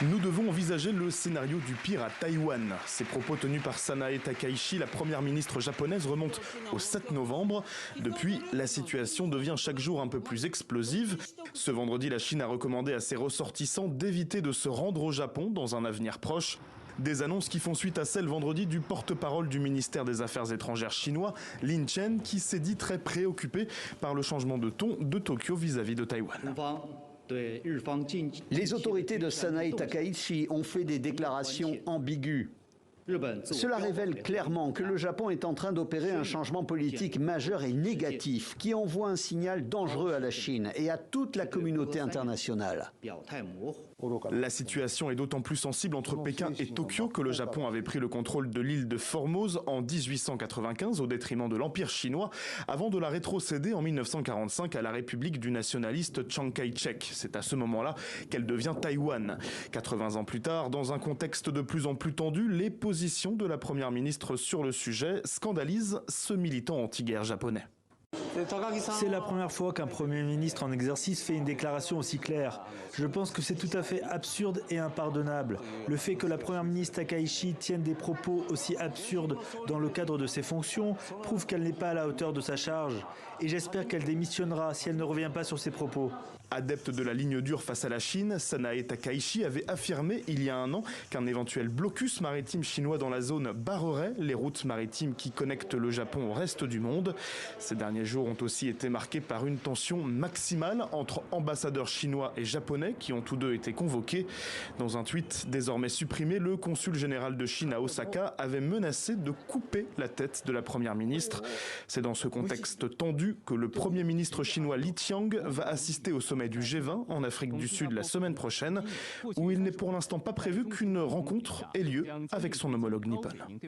Nous devons envisager le scénario du pire à Taïwan. Ces propos tenus par Sanae Takaichi, la première ministre japonaise, remontent au 7 novembre. Depuis, la situation devient chaque jour un peu plus explosive. Ce vendredi, la Chine a recommandé à ses ressortissants d'éviter de se rendre au Japon dans un avenir proche. Des annonces qui font suite à celles vendredi du porte-parole du ministère des Affaires étrangères chinois, Lin Chen, qui s'est dit très préoccupé par le changement de ton de Tokyo vis-à-vis de Taïwan. Les autorités de Sanae Takaichi ont fait des déclarations ambiguës. Cela révèle clairement que le Japon est en train d'opérer un changement politique majeur et négatif qui envoie un signal dangereux à la Chine et à toute la communauté internationale. La situation est d'autant plus sensible entre Pékin et Tokyo que le Japon avait pris le contrôle de l'île de Formose en 1895 au détriment de l'Empire chinois avant de la rétrocéder en 1945 à la République du nationaliste Chiang Kai-shek. C'est à ce moment-là qu'elle devient Taïwan. 80 ans plus tard, dans un contexte de plus en plus tendu, les positions de la première ministre sur le sujet scandalisent ce militant anti-guerre japonais. C'est la première fois qu'un Premier ministre en exercice fait une déclaration aussi claire. Je pense que c'est tout à fait absurde et impardonnable. Le fait que la Première ministre Takaichi tienne des propos aussi absurdes dans le cadre de ses fonctions prouve qu'elle n'est pas à la hauteur de sa charge. Et j'espère qu'elle démissionnera si elle ne revient pas sur ses propos. Adepte de la ligne dure face à la Chine, Sanae Takaichi avait affirmé il y a un an qu'un éventuel blocus maritime chinois dans la zone barrerait les routes maritimes qui connectent le Japon au reste du monde. Ces derniers jours ont aussi été marqués par une tension maximale entre ambassadeurs chinois et japonais qui ont tous deux été convoqués. Dans un tweet désormais supprimé, le consul général de Chine à Osaka avait menacé de couper la tête de la première ministre. C'est dans ce contexte tendu que le premier ministre chinois Li Qiang va assister au sommet du G20 en Afrique du Sud la semaine prochaine, où il n'est pour l'instant pas prévu qu'une rencontre ait lieu avec son homologue nippon.